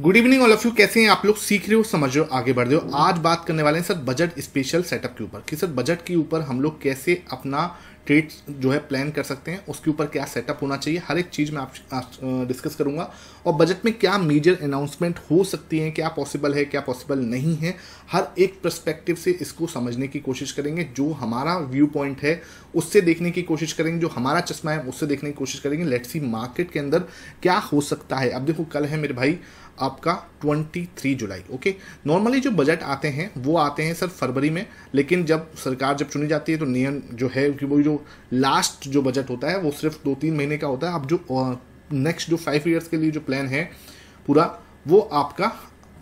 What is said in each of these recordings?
Good evening all of you. कैसे हैं आप लोग? सीख रहे हो, समझ रहे हो, आगे बढ़ रहे हो। आज बात करने वाले हैं सर बजट स्पेशल सेटअप के ऊपर कि सर बजट के ऊपर हम लोग कैसे अपना ट्रेड जो है प्लान कर सकते हैं, उसके ऊपर क्या सेटअप होना चाहिए, हर एक चीज़ मैं आप डिस्कस करूंगा। और बजट में क्या मेजर अनाउंसमेंट हो सकती हैं, क्या पॉसिबल है, क्या पॉसिबल नहीं है, हर एक पर्सपेक्टिव से इसको समझने की कोशिश करेंगे। जो हमारा व्यू पॉइंट है उससे देखने की कोशिश करेंगे, जो हमारा चश्मा है उससे देखने की कोशिश करेंगे। लेट्स सी मार्केट के अंदर क्या हो सकता है। अब देखो, कल है मेरे भाई आपका 23 जुलाई। ओके, नॉर्मली जो बजट आते हैं वो आते हैं सर फरवरी में, लेकिन जब सरकार जब चुनी जाती है तो नियम जो है कि वो जो लास्ट जो बजट होता है वो सिर्फ 2-3 महीने का होता है। अब जो नेक्स्ट जो 5 ईयर्स के लिए जो प्लान है पूरा, वो आपका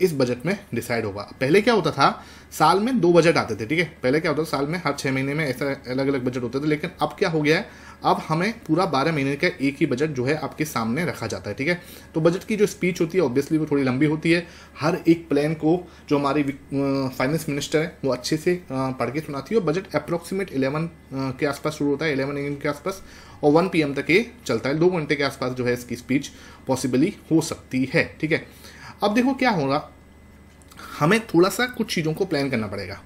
इस बजट में डिसाइड होगा। पहले क्या होता था, साल में 2 बजट आते थे। ठीक है, पहले क्या होता था, साल में हर 6 महीने में ऐसा अलग अलग बजट होते थे। लेकिन अब क्या हो गया है, अब हमें पूरा 12 महीने का एक ही बजट जो है आपके सामने रखा जाता है। ठीक है, तो बजट की जो स्पीच होती है ऑब्वियसली वो थोड़ी लंबी होती है। हर एक प्लान को जो हमारी फाइनेंस मिनिस्टर है वो अच्छे से पढ़ के सुनाती है। और बजट अप्रॉक्सीमेट 11 के आसपास शुरू होता है, 11 AM के आसपास, और 1 PM तक ये चलता है। 2 घंटे के आसपास जो है इसकी स्पीच पॉसिबली हो सकती है। ठीक है, अब देखो क्या होगा, हमें थोड़ा सा कुछ चीज़ों को प्लान करना पड़ेगा।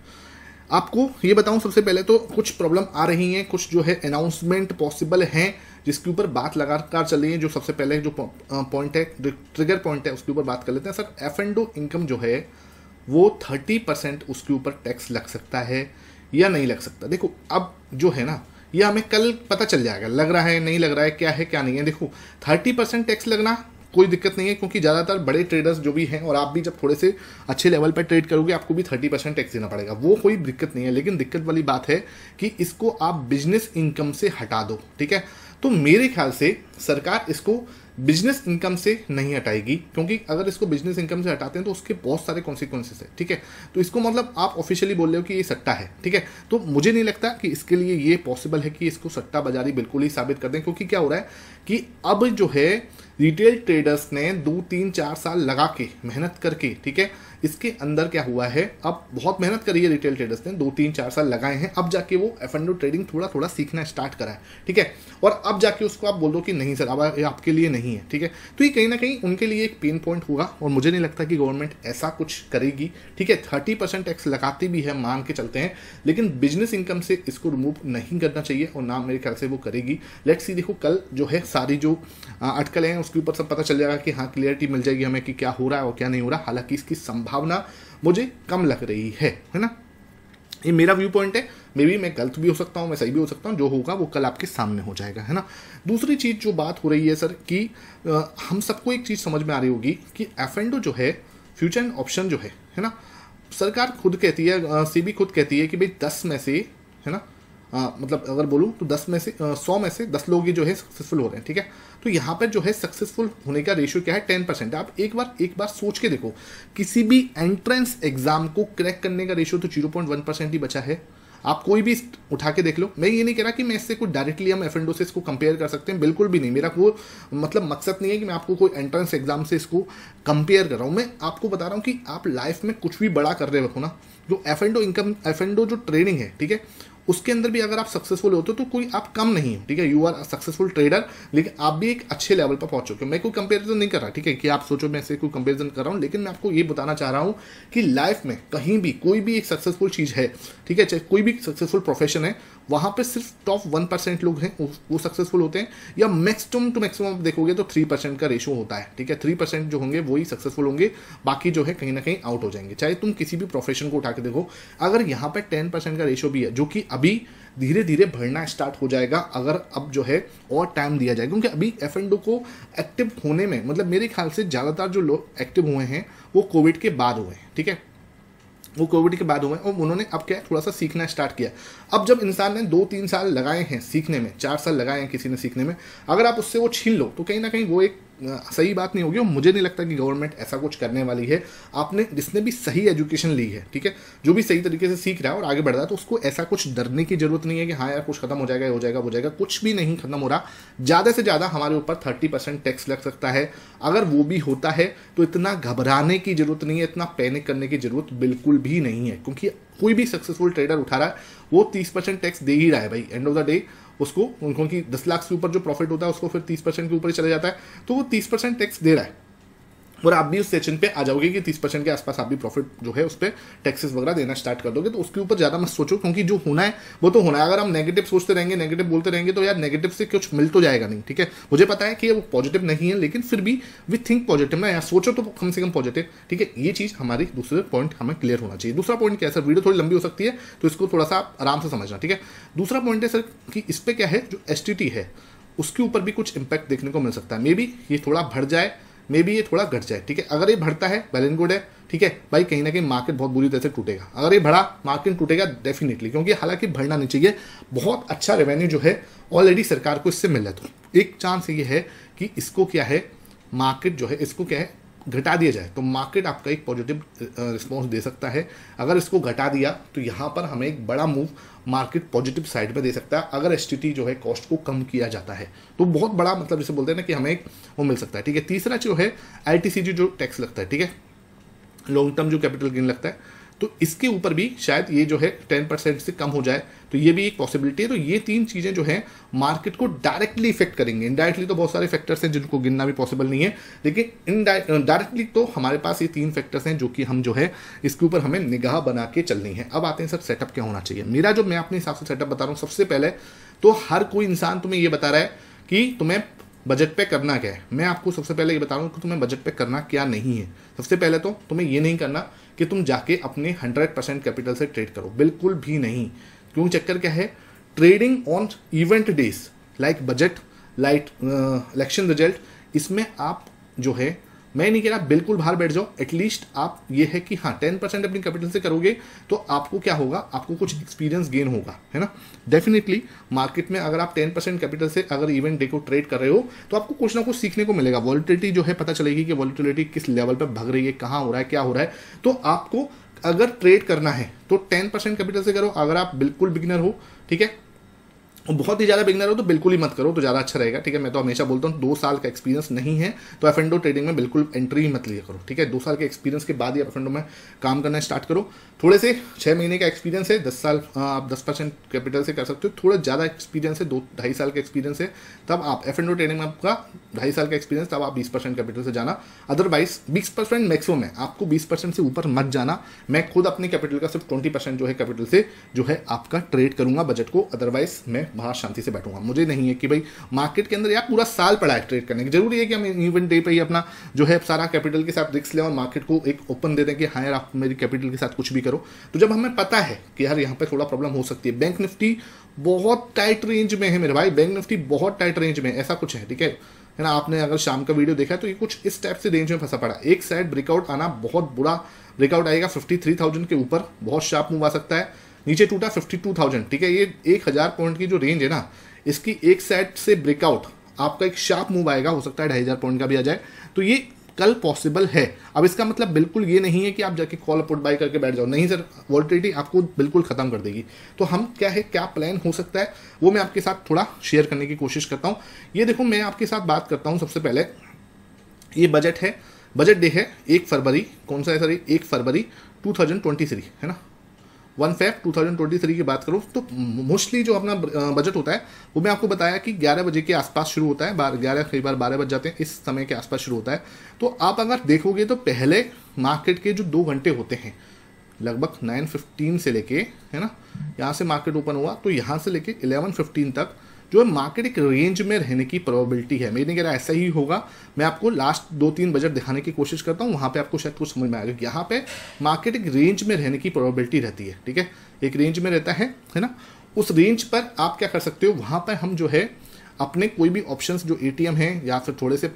आपको ये बताऊं, सबसे पहले तो कुछ प्रॉब्लम आ रही हैं, कुछ जो है अनाउंसमेंट पॉसिबल हैं जिसके ऊपर बात लगातार चल रही है। जो सबसे पहले जो पॉइंट है, ट्रिगर पॉइंट है, उसके ऊपर बात कर लेते हैं। सर F&O इनकम जो है वो 30% उसके ऊपर टैक्स लग सकता है या नहीं लग सकता। देखो अब जो है ना, ये हमें कल पता चल जाएगा, लग रहा है नहीं लग रहा है, क्या है क्या नहीं है। देखो 30% टैक्स लगना कोई दिक्कत नहीं है, क्योंकि ज़्यादातर बड़े ट्रेडर्स जो भी हैं, और आप भी जब थोड़े से अच्छे लेवल पर ट्रेड करोगे आपको भी 30% टैक्स देना पड़ेगा, वो कोई दिक्कत नहीं है। लेकिन दिक्कत वाली बात है कि इसको आप बिजनेस इनकम से हटा दो। ठीक है, तो मेरे ख्याल से सरकार इसको बिजनेस इनकम से नहीं हटाएगी, क्योंकि अगर इसको बिजनेस इनकम से हटाते हैं तो उसके बहुत सारे कॉन्सिक्वेंसेस है। ठीक है, तो इसको मतलब आप ऑफिशियली बोल रहे हो कि ये सट्टा है। ठीक है, तो मुझे नहीं लगता कि इसके लिए ये पॉसिबल है कि इसको सट्टा बाजारी बिल्कुल ही साबित कर दें, क्योंकि क्या हो रहा है कि अब जो है रिटेल ट्रेडर्स ने 2-3-4 साल लगा के मेहनत करके, ठीक है, इसके अंदर क्या हुआ है, अब बहुत मेहनत करी है रिटेल ट्रेडर्स ने, 2-3-4 साल लगाए हैं, अब जाके वो F&O ट्रेडिंग थोड़ा थोड़ा सीखना स्टार्ट करा है। ठीक है, और अब जाके उसको आप बोल दो कि नहीं सर अब ये आपके लिए नहीं है। ठीक है, तो ये कहीं ना कहीं उनके लिए एक पेन पॉइंट होगा, और मुझे नहीं लगता कि गवर्नमेंट ऐसा कुछ करेगी। ठीक है, 30% टैक्स लगाती भी है, मान के चलते हैं, लेकिन बिजनेस इनकम से इसको रिमूव नहीं करना चाहिए, और ना मेरे ख्याल से वो करेगी। लेट्स सी, देखो कल जो है सारी जो अटकलें हैं उसके ऊपर सब पता चल जाएगा कि हाँ क्लियरिटी मिल जाएगी हमें कि क्या हो रहा है और क्या नहीं हो रहा। हालांकि इसकी संभावना मुझे कम लग रही है ना। ये मेरा व्यू पॉइंट है, मे बी मैं गलत भी हो सकता हूँ, मैं सही भी हो सकता हूँ, जो होगा वो कल आपके सामने हो जाएगा, है ना। दूसरी चीज़ जो बात हो रही है सर कि हम सबको एक चीज़ समझ में आ रही होगी कि F&O जो है, फ्यूचर एंड ऑप्शन जो है ना, सरकार खुद कहती है, सेबी खुद कहती है कि भाई 10 में से, है ना, मतलब अगर बोलूँ तो 10 में से 100 में से 10 लोग ही जो है सक्सेसफुल हो रहे हैं। ठीक है, तो यहाँ पर जो है सक्सेसफुल होने का रेशियो क्या है, 10%। आप एक बार सोच के देखो, किसी भी एंट्रेंस एग्जाम को क्रैक करने का रेशियो तो 0.1% ही बचा है। आप कोई भी उठा के देख लो। मैं ये नहीं कह रहा कि मैं इससे कोई डायरेक्टली हम F&O से इसको कंपेयर कर सकते हैं, बिल्कुल भी नहीं। मेरा कोई मतलब मकसद नहीं है कि मैं आपको कोई एंट्रेंस एग्जाम से इसको कंपेयर कर रहा हूँ। मैं आपको बता रहा हूँ कि आप लाइफ में कुछ भी बड़ा कर रहे हो ना, जो F&O इनकम, F&O जो ट्रेडिंग है, ठीक है, उसके अंदर भी अगर आप सक्सेसफुल होते हो तो कोई आप कम नहीं हो। ठीक है, यू आर सक्सेसफुल ट्रेडर, लेकिन आप भी एक अच्छे लेवल पर पहुंच चुके हो। मैं कोई कंपैरिजन नहीं कर रहा, ठीक है, कि आप सोचो मैं ऐसे कोई कंपैरिजन कर रहा हूं, लेकिन मैं आपको ये बताना चाह रहा हूं कि लाइफ में कहीं भी कोई भी एक सक्सेसफुल चीज़ है, ठीक है, चाहे कोई भी सक्सेसफुल प्रोफेशन है, वहां पर सिर्फ टॉप 1% लोग हैं वो सक्सेसफुल होते हैं, या मैक्सिमम टू मैक्सिमम देखोगे तो 3% का रेशो होता है। ठीक है, 3% जो होंगे वही सक्सेसफुल होंगे, बाकी जो है कहीं ना कहीं आउट हो जाएंगे। चाहे तुम किसी भी प्रोफेशन को उठा के देखो, अगर यहाँ पर 10% का रेशो भी है, जो कि अभी धीरे धीरे बढ़ना स्टार्ट हो जाएगा अगर अब जो है और टाइम दिया जाएगा, क्योंकि अभी F&O को एक्टिव होने में, मतलब मेरे ख्याल से ज़्यादातर जो लोग एक्टिव हुए हैं वो कोविड के बाद हुए हैं। ठीक है, वो कोविड के बाद हुए और उन्होंने अब क्या थोड़ा सा सीखना स्टार्ट किया। अब जब इंसान ने 2-3 साल लगाए हैं सीखने में, 4 साल लगाए हैं किसी ने सीखने में, अगर आप उससे वो छीन लो तो कहीं ना कहीं वो एक सही बात नहीं होगी, और मुझे नहीं लगता कि गवर्नमेंट ऐसा कुछ करने वाली है। आपने जिसने भी सही एजुकेशन ली है, ठीक है, जो भी सही तरीके से सीख रहा है और आगे बढ़ रहा है, तो उसको ऐसा कुछ डरने की जरूरत नहीं है कि हाँ यार कुछ खत्म हो जाएगा, हो जाएगा, हो जाएगा। कुछ भी नहीं खत्म हो रहा। ज़्यादा से ज़्यादा हमारे ऊपर 30% टैक्स लग सकता है। अगर वो भी होता है तो इतना घबराने की जरूरत नहीं है, इतना पैनिक करने की जरूरत बिल्कुल भी नहीं है, क्योंकि कोई भी सक्सेसफुल ट्रेडर उठा रहा है वो 30% टैक्स दे ही रहा है भाई। एंड ऑफ द डे उसको, उनको की 10 लाख से ऊपर जो प्रॉफिट होता है उसको फिर 30% के ऊपर ही चले जाता है, तो वो 30% टैक्स दे रहा है। और आप भी उस सेशन पे आ जाओगे कि 30% के आसपास आप भी प्रॉफिट जो है उस पर टैक्सेस वगैरह देना स्टार्ट कर दोगे। तो उसके ऊपर ज़्यादा मत सोचो, क्योंकि जो होना है वो तो होना है। अगर हम नेगेटिव सोचते रहेंगे, नेगेटिव बोलते रहेंगे, तो यार नेगेटिव से कुछ मिल तो जाएगा नहीं, ठीक है। मुझे पता है कि वो पॉजिटिव नहीं है, लेकिन फिर भी वी थिंक पॉजिटिव ना यार, सोचो तो कम से कम पॉजिटिव, ठीक है। ये चीज़ हमारी दूसरे पॉइंट हमें क्लियर होना चाहिए। दूसरा पॉइंट क्या है सर, वीडियो थोड़ी लंबी हो सकती है तो इसको थोड़ा सा आराम से समझना, ठीक है। दूसरा पॉइंट है सर कि इस पर क्या है, जो STT है उसके ऊपर भी कुछ इंपैक्ट देखने को मिल सकता है। मे बी ये थोड़ा बढ़ जाए, मे बी ये थोड़ा घट जाए, ठीक है। अगर ये बढ़ता है वेल एंड गुड है, ठीक है भाई, कहीं ना कहीं मार्केट बहुत बुरी तरह से टूटेगा। अगर ये बढ़ा मार्केट टूटेगा डेफिनेटली, क्योंकि हालांकि बढ़ना नहीं चाहिए, बहुत अच्छा रेवेन्यू जो है ऑलरेडी सरकार को इससे मिल रहा है। तो एक चांस ये है कि इसको क्या है, मार्केट जो है इसको क्या है घटा दिया जाए, तो मार्केट आपका एक पॉजिटिव रिस्पॉन्स दे सकता है। अगर इसको घटा दिया तो यहाँ पर हमें एक बड़ा मूव मार्केट पॉजिटिव साइड में दे सकता है। अगर STT जो है कॉस्ट को कम किया जाता है तो बहुत बड़ा मतलब जिसे बोलते हैं ना कि हमें एक वो मिल सकता है, ठीक है। तीसरा जो है ITCG जो टैक्स लगता है, ठीक है, लॉन्ग टर्म जो कैपिटल गेन लगता है, तो इसके ऊपर भी शायद ये जो है 10% से कम हो जाए, तो ये भी एक पॉसिबिलिटी है। तो ये तीन चीज़ें जो है मार्केट को डायरेक्टली इफेक्ट करेंगे। इनडायरेक्टली तो बहुत सारे फैक्टर्स हैं जिनको गिनना भी पॉसिबल नहीं है, लेकिन डायरेक्टली तो हमारे पास ये तीन फैक्टर्स हैं जो कि हम जो है इसके ऊपर हमें निगाह बना के चलनी है। अब आते हैं सर सेटअप क्या होना चाहिए। मेरा जो मैं अपने हिसाब से सेटअप बता रहा हूँ, सबसे पहले तो हर कोई इंसान तुम्हें ये बता रहा है कि तुम्हें बजट पे करना क्या है। मैं आपको सबसे पहले ये बता रहा हूँ कि तुम्हें बजट पे करना क्या नहीं है। सबसे पहले तो तुम्हें ये नहीं करना कि तुम जाके अपने 100% कैपिटल से ट्रेड करो, बिल्कुल भी नहीं। क्यों, चक्कर क्या है, trading on event days like budget, like election result, इसमें आप जो है, मैं नहीं कह रहा बिल्कुल बाहर बैठ जाओ, एटलीस्ट आप ये है कि हाँ 10% अपनी कैपिटल से करोगे तो आपको क्या होगा, आपको कुछ एक्सपीरियंस गेन होगा, है ना। डेफिनेटली मार्केट में अगर आप 10% कैपिटल से अगर इवेंट डे को ट्रेड कर रहे हो तो आपको कुछ ना कुछ सीखने को मिलेगा। वॉलिटिलिटी जो है पता चलेगी कि वॉलिटिलिटी किस लेवल पर भाग रही है, कहाँ हो रहा है, क्या हो रहा है। तो आपको अगर ट्रेड करना है तो 10% कैपिटल से करो। अगर आप बिल्कुल बिगिनर हो, ठीक है, बहुत ही ज़्यादा बिगनर हो तो बिल्कुल ही मत करो, तो ज़्यादा अच्छा रहेगा, ठीक है। मैं तो हमेशा बोलता हूँ 2 साल का एक्सपीरियंस नहीं है तो F&O ट्रेडिंग में बिल्कुल एंट्री ही मत लिया करो, ठीक है। 2 साल के एक्सपीरियंस के बाद ही F&O में काम करना स्टार्ट करो। थोड़े से 6 महीने का एक्सपीरियंस है, 10 साल आप 10% कैपिटल से कर सकते हो। थोड़ा ज़्यादा एक्सपीरियंस है, 2-2.5 साल का एक्सपीरियंस है, तब आप F&O ट्रेडिंग में आपका 2.5 साल का एक्सपीरियंस, तब आप 20% कैपिटल से जाना। अदरवाइज 20% मैक्सिमम है, आपको 20% से ऊपर मत जाना। मैं खुद अपनी कैपिटल का सिर्फ 20% जो है कैपिटल से जो है आपका ट्रेड करूंगा बजट को, अदरवाइज मैं बाहर शांति से बैठूंगा। मुझे नहीं है कि भाई मार्केट के अंदर यार पूरा साल पड़ा है ट्रेड करने की, जरूरी है कि हम इवेंट डे पे ही अपना जो है सारा कैपिटल के साथ रिस्क लें और मार्केट को एक ओपन दे दें कि हाँ यार आप मेरी कैपिटल के साथ कुछ भी करो। तो जब हमें पता है कि यार यहाँ पे थोड़ा प्रॉब्लम हो सकती है, बैंक निफ्टी बहुत टाइट रेंज में है मेरे भाई, बैंक निफ्टी बहुत टाइट रेंज में, ऐसा कुछ है, ठीक है ना। आपने अगर शाम का वीडियो देखा तो ये कुछ इस टाइप से रेंज में फंसा पड़ा। एक साइड ब्रेकआउट आना, बहुत बुरा ब्रेकआउट आएगा 53,000 के ऊपर, बहुत शार्प मूव आ सकता है। नीचे टूटा 52,000, ठीक है। ये 1000 पॉइंट की जो रेंज है ना, इसकी एक साइड से ब्रेकआउट आपका एक शार्प मूव आएगा, हो सकता है 2500 पॉइंट का भी आ जाए। तो ये कल पॉसिबल है। अब इसका मतलब बिल्कुल ये नहीं है कि आप जाके कॉल पुट बाय करके बैठ जाओ, नहीं सर, वॉलिटिलिटी आपको बिल्कुल खत्म कर देगी। तो हम क्या है, क्या प्लान हो सकता है वो मैं आपके साथ थोड़ा शेयर करने की कोशिश करता हूँ। ये देखो मैं आपके साथ बात करता हूँ। सबसे पहले ये बजट है, बजट डे है 1 फरवरी, कौन सा है सर, 1 फरवरी 2023, है ना। 1 Feb 2023 की बात करूँ तो मोस्टली जो अपना बजट होता है वो मैं आपको बताया कि 11 बजे के आसपास शुरू होता है, 11 कई बार 12 बज जाते हैं, इस समय के आसपास शुरू होता है। तो आप अगर देखोगे तो पहले मार्केट के जो 2 घंटे होते हैं लगभग 9:15 से लेके, है ना, यहाँ से मार्केट ओपन हुआ तो यहाँ से लेके 11:15 तक जो है मार्केट एक रेंज में रहने की प्रोबेबिलिटी है। मैं नहीं कह रहा ऐसा ही होगा, मैं आपको लास्ट 2-3 बजट दिखाने की कोशिश करता हूँ, वहाँ पे आपको शायद कुछ समझ में आएगा। यहाँ पे मार्केट एक रेंज में रहने की प्रोबेबिलिटी रहती है, ठीक है, एक रेंज में रहता है ना। उस रेंज पर आप क्या कर सकते हो, वहाँ पर हम जो है अपने कोई भी ऑप्शंस जो एटीएम हैं या फिर थोड़े से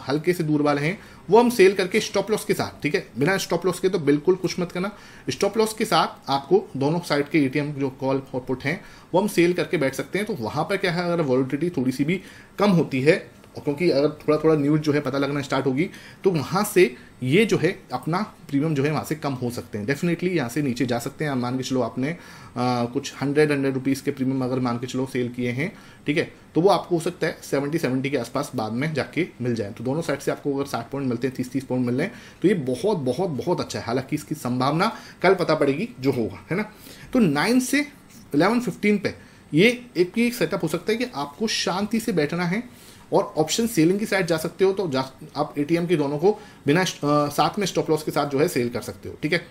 हल्के से दूर वाले हैं वो हम सेल करके स्टॉप लॉस के साथ, ठीक है, बिना स्टॉप लॉस के तो बिल्कुल कुछ मत करना। स्टॉप लॉस के साथ आपको दोनों साइड के एटीएम जो कॉल और पुट हैं वो हम सेल करके बैठ सकते हैं। तो वहाँ पर क्या है, अगर वॉलिटिलिटी थोड़ी सी भी कम होती है, और क्योंकि अगर थोड़ा थोड़ा न्यूज़ जो है पता लगना स्टार्ट होगी तो वहाँ से ये जो है अपना प्रीमियम जो है वहाँ से कम हो सकते हैं। डेफिनेटली यहाँ से नीचे जा सकते हैं। मान के चलो आपने कुछ 100 रुपीज़ के प्रीमियम अगर मान के चलो सेल किए हैं, ठीक है, तो वो आपको हो सकता है 70 के आसपास बाद में जाके मिल जाए। तो दोनों साइड से आपको अगर 60 पॉइंट मिलते हैं, 30 पॉइंट मिल रहे हैं, तो ये बहुत बहुत बहुत अच्छा है। हालांकि इसकी संभावना कल पता पड़ेगी जो होगा, है ना। तो 9 से 11:15 पे ये एक सेटअप हो सकता है कि आपको शांति से बैठना है और ऑप्शन सेलिंग की साइड जा सकते हो, तो आप एटीएम के दोनों को बिना साथ में स्टॉप लॉस के साथ जो है सेल कर सकते हो। ठीक है,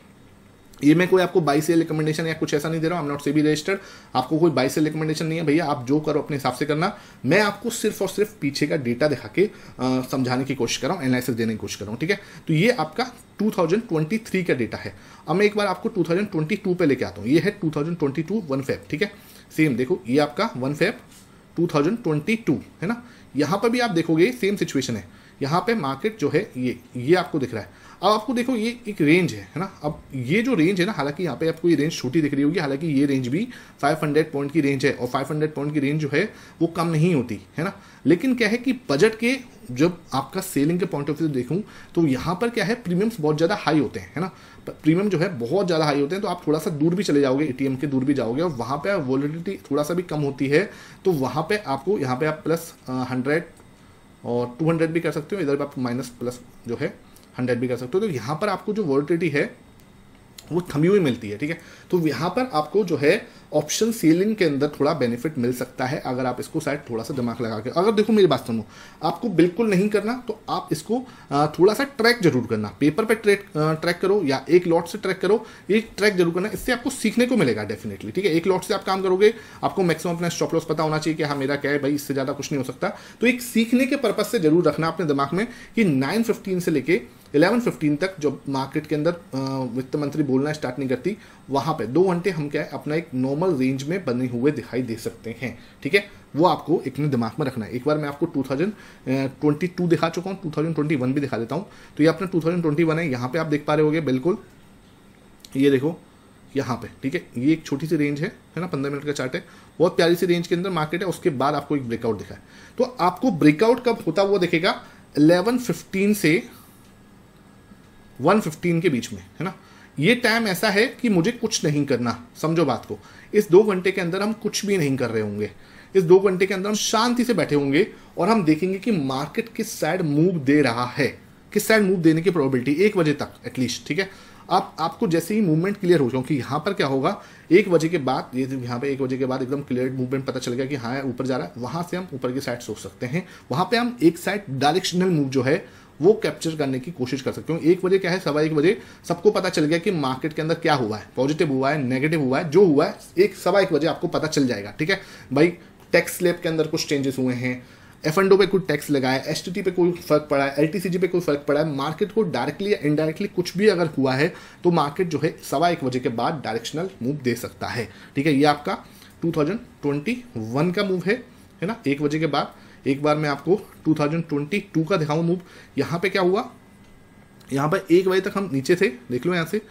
ये मैं कोई आपको बाई सेल रिकमेंडेशन या कुछ ऐसा नहीं दे रहा हूँ, I am not SEBI registered, आपको कोई बाई सेल रिकमेंडेशन नहीं है भैया, आप जो करो अपने हिसाब से करना। मैं आपको सिर्फ और सिर्फ पीछे का डेटा दिखा के समझाने की कोशिश कर रहा हूँ, एनालिसिस देने की कोशिश कर रहा हूँ। ठीक है, तो ये आपका 2023 का डेटा है। अब मैं एक बार आपको 2022 पे लेके आता हूँ। ये है 2022 1 फेब। ठीक है, सेम देखो, ये आपका 1 फेब 2022 है ना। यहाँ पर भी आप देखोगे सेम सिचुएशन है, यहाँ पे मार्केट जो है ये आपको दिख रहा है। अब आपको देखो ये एक रेंज है ना। अब ये जो रेंज है ना, हालांकि यहाँ पे आपको ये रेंज छोटी दिख रही होगी, हालांकि ये रेंज भी 500 पॉइंट की रेंज है, और 500 पॉइंट की रेंज जो है वो कम नहीं होती है ना। लेकिन क्या है कि बजट के जब आपका सेलिंग के पॉइंट ऑफ व्यू से देखूं तो यहाँ पर क्या है, प्रीमियम्स बहुत ज़्यादा हाई होते हैं है ना। प्रीमियम जो है बहुत ज़्यादा हाई होते हैं, तो आप थोड़ा सा दूर भी चले जाओगे, एटीएम के दूर भी जाओगे, और वहाँ पे वॉलेटिलिटी थोड़ा सा भी कम होती है, तो वहाँ पे आपको यहाँ पे आप प्लस 100 और 200 भी कर सकते हो, इधर आप माइनस प्लस जो है 100 भी कर सकते हो। तो यहाँ पर आपको जो वॉलेटिलिटी है वो थमी हुई मिलती है। ठीक है, तो यहाँ पर आपको जो है ऑप्शन सेलिंग के अंदर थोड़ा बेनिफिट मिल सकता है, अगर आप इसको शायद थोड़ा सा दिमाग लगा के। अगर देखो मेरी बात सुनो, आपको बिल्कुल नहीं करना तो आप इसको थोड़ा सा ट्रैक जरूर करना, पेपर पे ट्रैक करो या एक लॉट से ट्रैक करो, ये ट्रैक जरूर करना, इससे आपको सीखने को मिलेगा डेफिनेटली। ठीक है, एक लॉट से आप काम करोगे, आपको मैक्सिमम अपना स्टॉप लॉस पता होना चाहिए कि हाँ मेरा क्या है भाई, इससे ज़्यादा कुछ नहीं हो सकता। तो एक सीखने के पर्पज से जरूर रखना अपने दिमाग में कि 9:15 से लेके 11:15 तक जब मार्केट के अंदर वित्त मंत्री बोलना स्टार्ट नहीं करती, वहां पे 2 घंटे हम क्या है अपना एक नॉर्मल रेंज में बने हुए दिखाई दे सकते हैं। ठीक है, वो आपको अपने दिमाग में रखना है। एक बार मैं आपको 2022 दिखा चुका हूँ, 2021 भी दिखा देता हूँ। तो ये अपना 2021 है, यहाँ पे आप देख पा रहे होगे बिल्कुल, ये देखो यहाँ पे। ठीक है, ये एक छोटी सी रेंज है ना, 15 मिनट का चार्ट है, बहुत प्यारी सी रेंज के अंदर मार्केट है। उसके बाद आपको एक ब्रेकआउट दिखा है, तो आपको ब्रेकआउट कब होता हुआ दिखेगा, 11:15 से 1:15 के बीच में है ना। ये टाइम ऐसा है कि मुझे कुछ नहीं करना, समझो बात को। इस 2 घंटे के अंदर हम कुछ भी नहीं कर रहे होंगे, इस 2 घंटे के अंदर हम शांति से बैठे होंगे और हम देखेंगे कि मार्केट किस साइड मूव दे रहा है, किस साइड मूव देने की प्रोबेबिलिटी 1 बजे तक एटलीस्ट। ठीक है, आपको जैसे ही मूवमेंट क्लियर हो, क्योंकि यहाँ पर क्या होगा 1 बजे के बाद, ये यहाँ पे 1 बजे के बाद एकदम क्लियर मूवमेंट पता चल गया कि हाँ ऊपर जा रहा है, वहां से हम ऊपर की साइड सोच सकते हैं। वहां पे हम एक साइड डायरेक्शनल मूव जो है वो कैप्चर करने की कोशिश कर सकते हो। 1 बजे क्या है, 1:15 बजे सबको पता चल गया कि मार्केट के अंदर क्या हुआ है, पॉजिटिव हुआ है, नेगेटिव हुआ है, जो हुआ है 1:15 बजे आपको पता चल जाएगा। ठीक है भाई, टैक्स स्लैब के अंदर कुछ चेंजेस हुए हैं, F&O पे कोई टैक्स लगा है, STT पे कोई फर्क पड़ा है, LTCG पे कोई फर्क पड़ा है, मार्केट को डायरेक्टली या इनडायरेक्टली कुछ भी अगर हुआ है तो मार्केट जो है 1:15 बजे के बाद डायरेक्शनल मूव दे सकता है। ठीक है, ये आपका 2021 का मूव है ना, 1 बजे के बाद। एक बार मैं आपको 2022 का दिखाऊं मूव। यहाँ पे क्या हुआ, यहाँ पर 1 बजे तक हम नीचे थे, देख लो यहाँ से,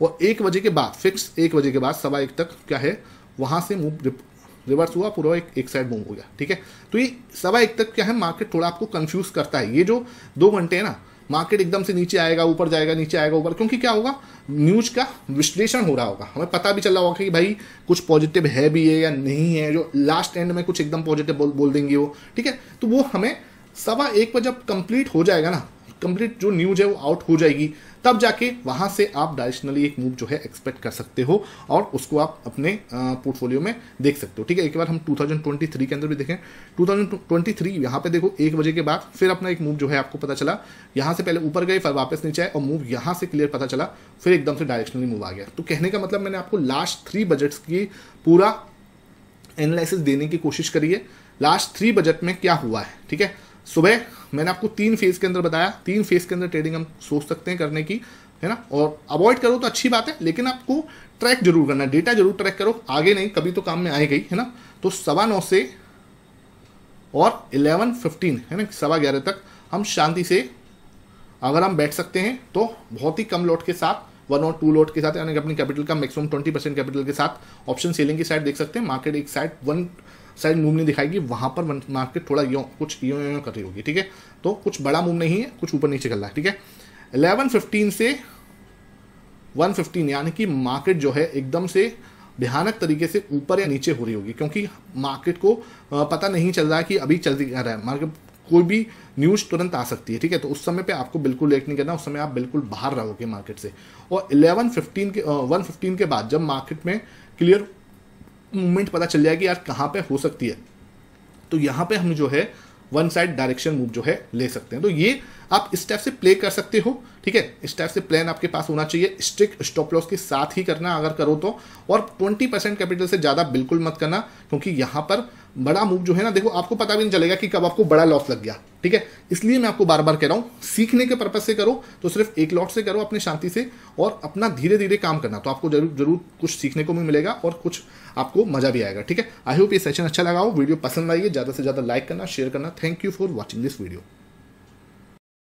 और 1 बजे के बाद फिक्स 1 बजे के बाद 1:15 तक क्या है, वहाँ से मूव रिवर्स हुआ, पूरा एक साइड मूव हो गया। ठीक है, तो ये 1:15 तक क्या है, मार्केट थोड़ा आपको कंफ्यूज करता है। ये जो 2 घंटे है ना, मार्केट एकदम से नीचे आएगा, ऊपर जाएगा, नीचे आएगा, ऊपर, क्योंकि क्या होगा, न्यूज का विश्लेषण हो रहा होगा, हमें पता भी चल रहा होगा कि भाई कुछ पॉजिटिव है भी है या नहीं है, जो लास्ट एंड में कुछ एकदम पॉजिटिव बोल देंगे वो। ठीक है, तो वो हमें 1:15 पर जब कंप्लीट हो जाएगा ना, कंप्लीट जो न्यूज है वो आउट हो जाएगी, तब जाके वहां से आप डायरेक्शनली एक मूव जो है एक्सपेक्ट कर सकते हो और उसको आप अपने पोर्टफोलियो में देख सकते हो। ठीक है, एक बार हम 2023 के अंदर भी देखें, 2023 यहाँ पे देखो 1 बजे के बाद फिर अपना एक मूव जो है आपको पता चला, यहाँ से पहले ऊपर गए फिर वापस नीचे आए और मूव यहाँ से क्लियर पता चला, फिर एकदम से डायरेक्शनली मूव आ गया। तो कहने का मतलब मैंने आपको लास्ट 3 बजट्स की पूरा एनालिसिस देने की कोशिश करी है, लास्ट 3 बजट में क्या हुआ है। ठीक है, सुबह मैंने आपको 3 फेज के अंदर बताया, 3 फेज के अंदर ट्रेडिंग हम सोच सकते हैं करने की, है ना, और अवॉइड करो तो अच्छी बात है, लेकिन आपको ट्रैक जरूर करना, डेटा जरूर ट्रैक करो, आगे नहीं कभी तो काम में आएगा ही, है ना। तो 9:15 से और 11:15 है ना, 11:15 तक हम शांति से अगर हम बैठ सकते हैं तो बहुत ही कम लॉट के साथ, 1 और 2 लॉट के साथ, यानी अपनी कैपिटल का मैक्सिमम 20% कैपिटल के साथ ऑप्शन सेलिंग की साइड देख सकते हैं। मार्केट एक साइड मूव नहीं दिखाएगी, वहां पर मार्केट थोड़ा कुछ यो कर रही होगी। ठीक है, तो कुछ बड़ा मूव नहीं है, कुछ ऊपर नीचे कर रहा है। ठीक है, 11:15 से 1:15 यानी कि मार्केट जो है एकदम से भयानक तरीके से ऊपर या नीचे हो रही होगी, क्योंकि मार्केट को पता नहीं चल रहा है कि अभी चल रहा है मार्केट, कोई भी न्यूज तुरंत आ सकती है। ठीक है, तो उस समय पे आपको बिल्कुल लेट नहीं करना, उस समय आप बिल्कुल बाहर रहोगे मार्केट से। और 1:15 के बाद जब मार्केट में क्लियर मूवमेंट पता चल जाएगी यार कहाँ पे हो सकती है, तो यहाँ पे हम जो है वन साइड डायरेक्शन मूव जो है ले सकते हैं। तो ये आप इस टाइप से प्ले कर सकते हो, ठीक है। इस टाइप से प्लान आपके पास होना चाहिए, स्ट्रिक्ट स्टॉप लॉस के साथ ही करना अगर करो तो, और 20% कैपिटल से ज़्यादा बिल्कुल मत करना, क्योंकि यहाँ पर बड़ा मूव जो है ना, देखो आपको पता भी नहीं चलेगा कि कब आपको बड़ा लॉस लग गया, ठीक है। इसलिए मैं आपको बार बार कह रहा हूँ, सीखने के पर्पज से करो तो सिर्फ एक लॉट से करो अपने शांति से, और अपना धीरे धीरे काम करना, तो आपको जरूर कुछ सीखने को भी मिलेगा और कुछ आपको मजा भी आएगा, ठीक है। आई होप ये सेशन अच्छा लगा हो, वीडियो पसंद आई है, ज़्यादा से ज़्यादा लाइक करना, शेयर करना। Thank you for watching this video.